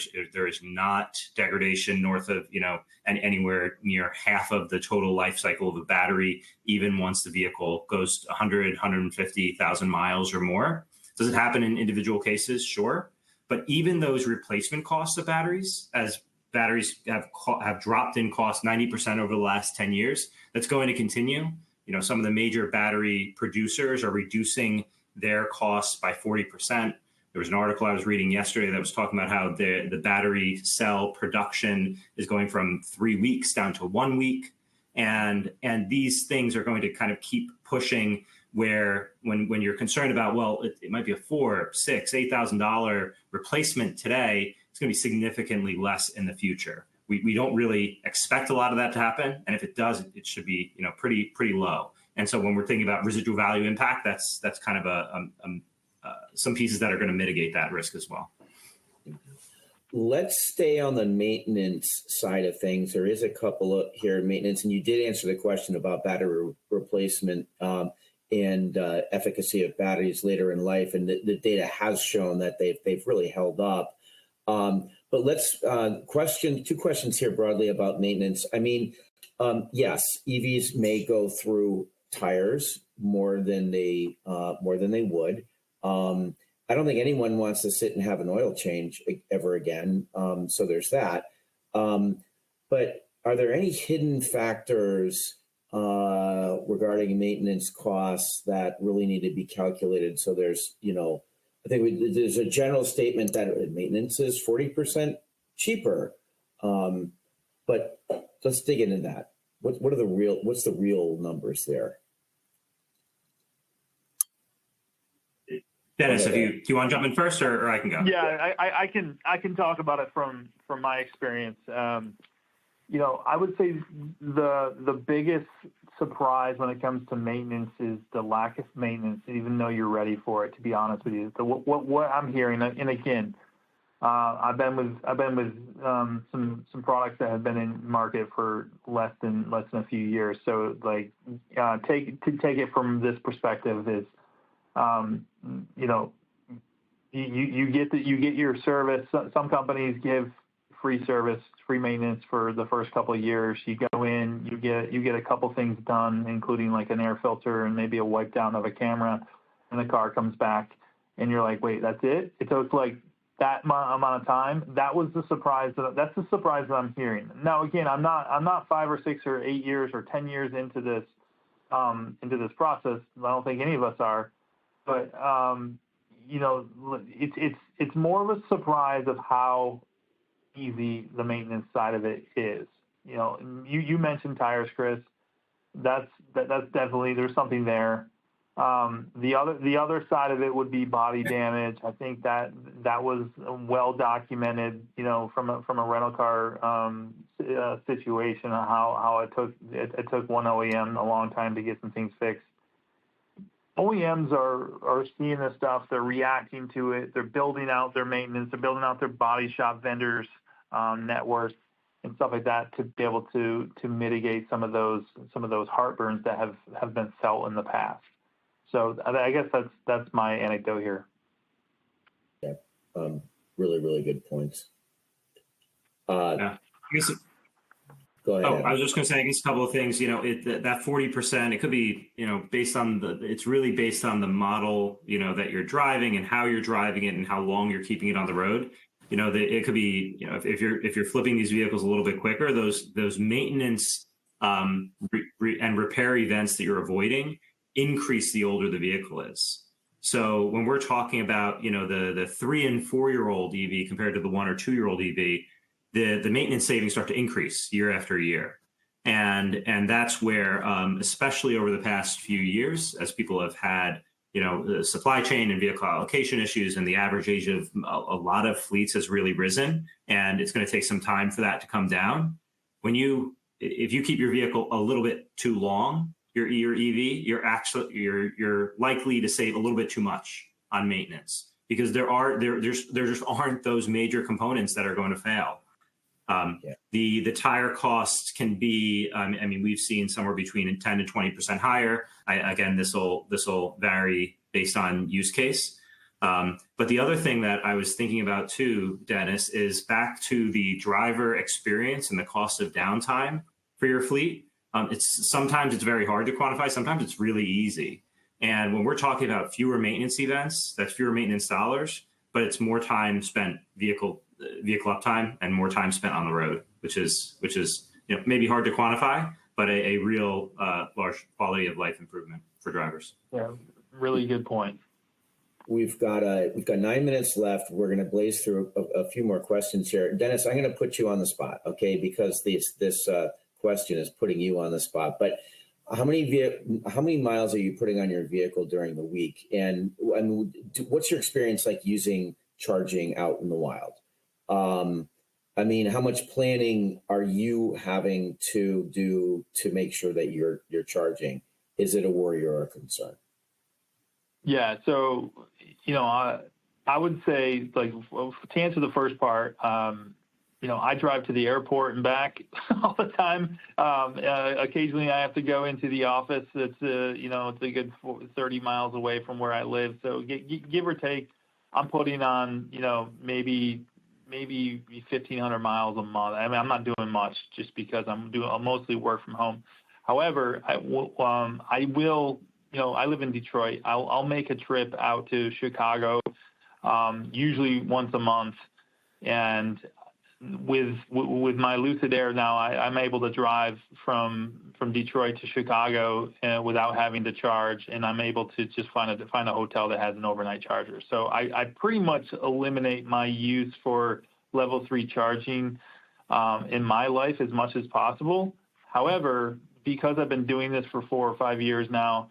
is not degradation north of, and anywhere near half of the total life cycle of a battery, even once the vehicle goes 100, 150,000 miles or more. Does it happen in individual cases? Sure. But even those replacement costs of batteries, as batteries have dropped in cost 90% over the last 10 years, that's going to continue. Some of the major battery producers are reducing their costs by 40%. There was an article I was reading yesterday that was talking about how the battery cell production is going from 3 weeks down to 1 week. And these things are going to kind of keep pushing, where when you're concerned about, well, it might be a $4,000, $6,000, $8,000 replacement today, it's going to be significantly less in the future. We don't really expect a lot of that to happen, and if it does, it should be pretty low. And so when we're thinking about residual value impact, that's kind of some pieces that are going to mitigate that risk as well. Let's stay on the maintenance side of things. There is a couple of here maintenance, and you did answer the question about battery replacement and efficacy of batteries later in life, and the data has shown that they've really held up. But let's two questions here broadly about maintenance. I mean, yes, EVs may go through tires more than they would. I don't think anyone wants to sit and have an oil change ever again. So there's that. But are there any hidden factors regarding maintenance costs that really need to be calculated? So there's, I think there's a general statement that maintenance is 40% cheaper. But let's dig into that. What's the real numbers there? Dennis, do you want to jump in first, or I can go? Yeah, I can talk about it from my experience. I would say the biggest surprise when it comes to maintenance is the lack of maintenance, even though you're ready for it. To be honest with you, so what I'm hearing, and again, I've been with some products that have been in market for less than a few years. So take it from this perspective is, you get your service. Some companies give free service, free maintenance for the first couple of years. You go in, you get a couple things done, including like an air filter and maybe a wipe down of a camera, and the car comes back, and you're like, wait, that's it? So it's like that amount of time. That's the surprise that I'm hearing. Now, again, I'm not 5 or 6 or 8 years or 10 years into this process. I don't think any of us are. But it's more of a surprise of how easy the maintenance side of it is. You mentioned tires, Chris. That's definitely, there's something there. The other side of it would be body damage. I think that was well documented, from a rental car situation, how it took one OEM a long time to get some things fixed. OEMs are seeing this stuff. They're reacting to it. They're building out their maintenance. They're building out their body shop vendors networks and stuff like that to be able to mitigate some of those heartburns that have been felt in the past. So I guess that's my anecdote here. Yeah, really, really good points. Yeah. Go ahead. Oh, I was just going to say, I guess a couple of things. That 40%, it could be, it's really based on the model, that you're driving and how you're driving it and how long you're keeping it on the road. It could be, if you're flipping these vehicles a little bit quicker, those maintenance and repair events that you're avoiding increase the older the vehicle is. So when we're talking about, the 3 and 4 year old EV compared to the 1 or 2 year old EV, the maintenance savings start to increase year after year. And that's where, especially over the past few years, as people have had the supply chain and vehicle allocation issues, and the average age of a lot of fleets has really risen, and it's going to take some time for that to come down. If you keep your vehicle a little bit too long, your EV, you're likely to save a little bit too much on maintenance, because there just aren't those major components that are going to fail. The tire costs can be, we've seen somewhere between 10 to 20% higher. Again, this will vary based on use case. But the other thing that I was thinking about too, Dennis, is back to the driver experience and the cost of downtime for your fleet. Sometimes it's very hard to quantify. Sometimes it's really easy. And when we're talking about fewer maintenance events, that's fewer maintenance dollars, but it's more time spent vehicle uptime and more time spent on the road, which is maybe hard to quantify, but a real large quality of life improvement for drivers. Yeah, really good point. We've got 9 minutes left. We're going to blaze through a few more questions here. Dennis, I'm going to put you on the spot, okay? Because this question is putting you on the spot. But how many miles are you putting on your vehicle during the week? And what's your experience like using charging out in the wild? How much planning are you having to do to make sure that you're charging? Is it a worry or a concern? Yeah, so I would say, to answer the first part, I drive to the airport and back all the time. Occasionally, I have to go into the office. It's a good 30 miles away from where I live. So give or take, I'm putting on maybe 1,500 miles a month. I'm not doing much just because I'll mostly work from home. However, I will. I live in Detroit. I'll make a trip out to Chicago, usually once a month, and with my Lucid Air now, I'm able to drive from Detroit to Chicago without having to charge, and I'm able to just find a hotel that has an overnight charger. So I pretty much eliminate my use for level 3 charging in my life as much as possible. However, because I've been doing this for 4 or 5 years now,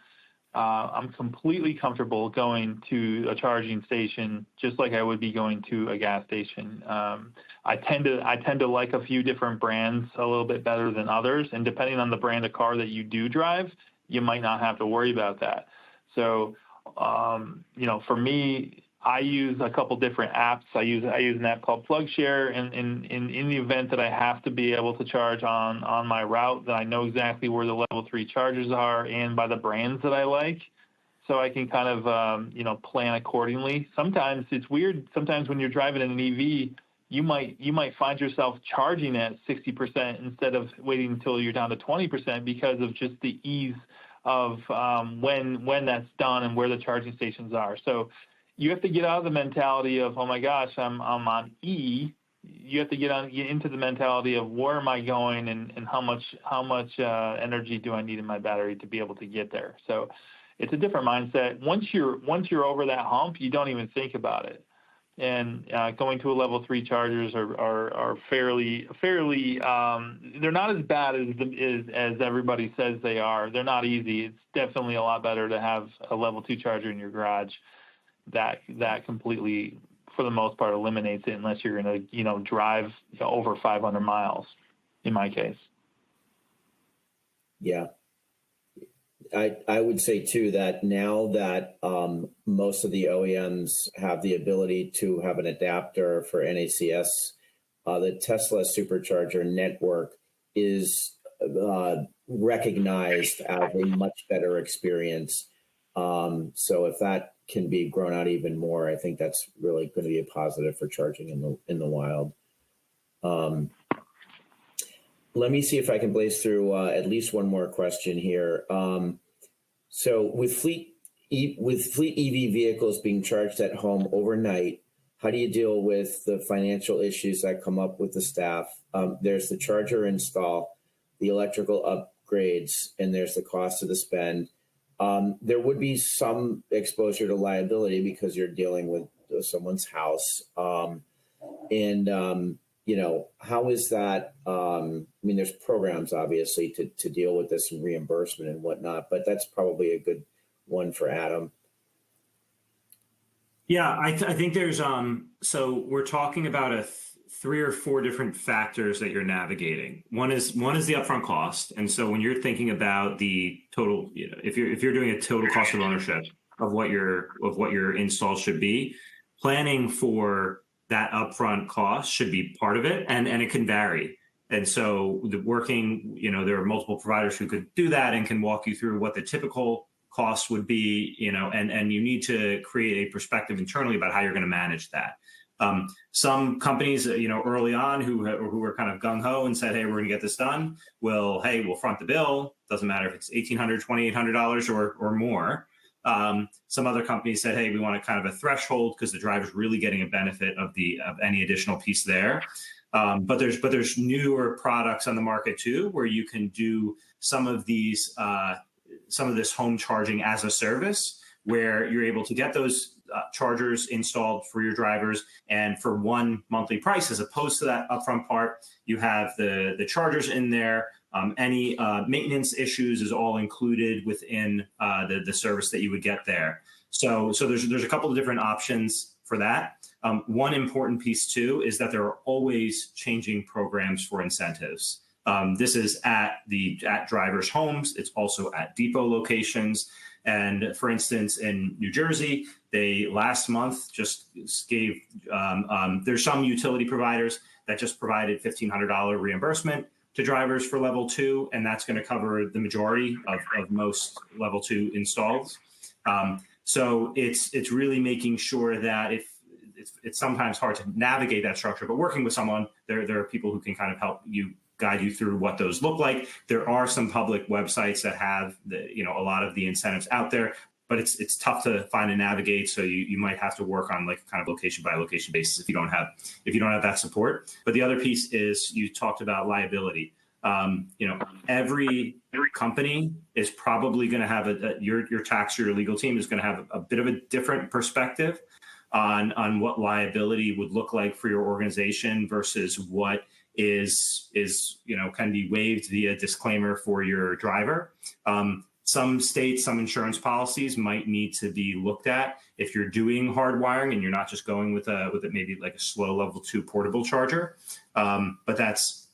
I'm completely comfortable going to a charging station just like I would be going to a gas station. I tend to like a few different brands a little bit better than others, and depending on the brand of car that you do drive, you might not have to worry about that. So, for me, I use a couple different apps. I use an app called PlugShare, and in the event that I have to be able to charge on my route, that I know exactly where the level 3 chargers are and by the brands that I like, so I can kind of plan accordingly. Sometimes it's weird. Sometimes when you're driving in an EV, you might find yourself charging at 60% instead of waiting until you're down to 20% because of just the ease of when that's done and where the charging stations are. So you have to get out of the mentality of, oh my gosh, I'm on E. You have to get into the mentality of where am I going and how much energy do I need in my battery to be able to get there. So it's a different mindset. Once you're over that hump, you don't even think about it. And going to a level 3 chargers are fairly they're not as bad as everybody says they are. They're not easy. It's definitely a lot better to have a level 2 charger in your garage. That completely, for the most part, eliminates it unless you're going to drive over 500 miles in my case. Yeah. I would say too that now that most of the OEMs have the ability to have an adapter for NACS, the Tesla supercharger network is recognized as a much better experience. So if that can be grown out even more, I think that's really going to be a positive for charging in the wild. Let me see if I can blaze through at least one more question here. So with fleet EV vehicles being charged at home overnight, how do you deal with the financial issues that come up with the staff? There's the charger install, the electrical upgrades, and there's the cost of the spend. There would be some exposure to liability because you're dealing with someone's house. How is that? There's programs obviously to deal with this and reimbursement and whatnot, but that's probably a good one for Adam. Yeah, I think there's so we're talking about three or four different factors that you're navigating. One is the upfront cost, and so when you're thinking about the total, if you're doing a total cost of ownership of what your install should be, planning for that upfront cost should be part of it, and it can vary. And so there are multiple providers who could do that and can walk you through what the typical costs would be, and you need to create a perspective internally about how you're going to manage that. Some companies, early on who were kind of gung-ho and said, hey, we're going to get this done, we'll front the bill. Doesn't matter if it's $1,800, $2,800 or more. Some other companies said, hey, we want a kind of a threshold because the driver's really getting a benefit of any additional piece there. But there's newer products on the market too, where you can do some of this home charging as a service, where you're able to get those chargers installed for your drivers, and for one monthly price, as opposed to that upfront part, you have the chargers in there. Any maintenance issues is all included within the service that you would get there. So there's a couple of different options for that. One important piece too is that there are always changing programs for incentives. This is at drivers' homes. It's also at depot locations. And for instance, in New Jersey, they last month just gave, there's some utility providers that just provided $1,500 reimbursement to drivers for level 2, and that's going to cover the majority of most level 2 installs. So it's really making sure that if it's sometimes hard to navigate that structure, but working with someone, there are people who can kind of help you, guide you through what those look like. There are some public websites that have a lot of the incentives out there, but it's tough to find and navigate. So you might have to work on like kind of location by location basis if you don't have that support. But the other piece is, you talked about liability. Every company is probably going to have your tax or your legal team is going to have a bit of a different perspective on what liability would look like for your organization versus what can be waived via disclaimer for your driver. Some states, some insurance policies might need to be looked at if you're doing hardwiring and you're not just going with maybe like a slow level 2 portable charger. But it's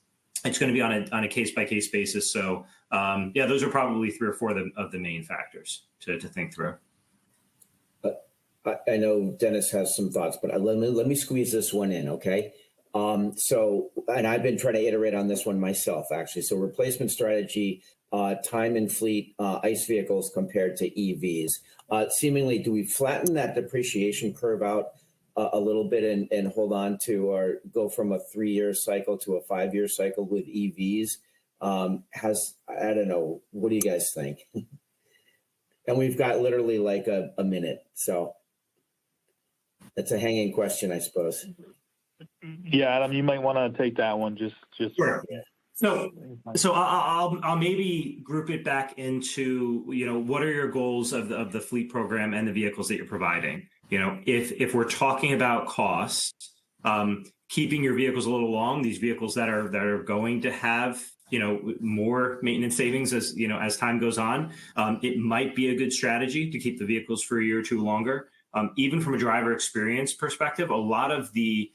going to be on a case by case basis. So those are probably 3 or 4 of the main factors to think through. I know Dennis has some thoughts, but let me squeeze this one in, okay? And I've been trying to iterate on this one myself, actually. So replacement strategy, time in fleet, ICE vehicles compared to EVs. Seemingly, do we flatten that depreciation curve out a little bit and hold on to, or go from a 3-year cycle to a 5-year cycle with EVs? I don't know. What do you guys think? And we've got literally like a minute. So that's a hanging question, I suppose. Yeah, Adam, you might want to take that one. Just sure. So I'll maybe group it back into, what are your goals of the fleet program and the vehicles that you're providing? If we're talking about cost, keeping your vehicles a little long, these vehicles that are going to have, more maintenance savings as time goes on, it might be a good strategy to keep the vehicles for a year or two longer. Even from a driver experience perspective, a lot of the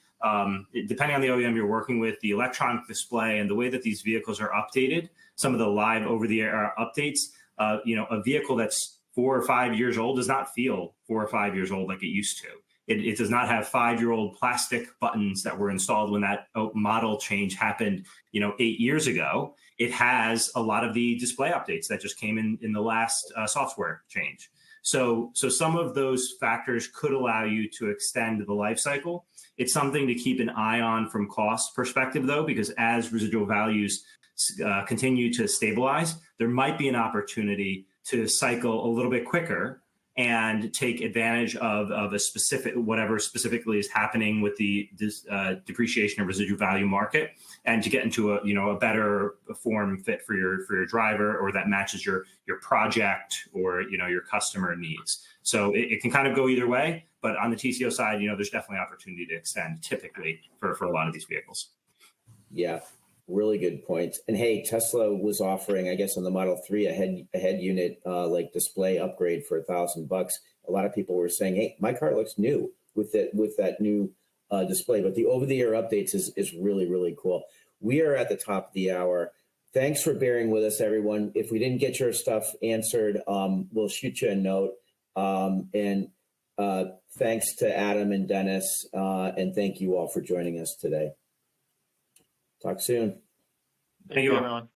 depending on the OEM you're working with, the electronic display and the way that these vehicles are updated, some of the live over-the-air updates, a vehicle that's 4 or 5 years old does not feel 4 or 5 years old like it used to. It does not have 5-year-old plastic buttons that were installed when that model change happened, 8 years ago. It has a lot of the display updates that just came in the last software change. So some of those factors could allow you to extend the life cycle. It's something to keep an eye on from cost perspective, though, because as residual values continue to stabilize, there might be an opportunity to cycle a little bit quicker and take advantage of a specific, whatever specifically is happening with the depreciation of residual value market, and to get into a better form fit for your driver, or that matches your project or your customer needs. So it can kind of go either way, but on the TCO side, there's definitely opportunity to extend typically for a lot of these vehicles. Yeah, really good points. And hey, Tesla was offering, I guess, on the Model 3 a head unit like display upgrade for $1,000. a lot of people were saying, hey, my car looks new with that new display. But the over-the-air updates is really, really cool. We are at the top of the hour. Thanks for bearing with us, everyone. If we didn't get your stuff answered, we'll shoot you a note. And thanks to Adam and Dennis, and thank you all for joining us today. Talk soon. Thank you, everyone.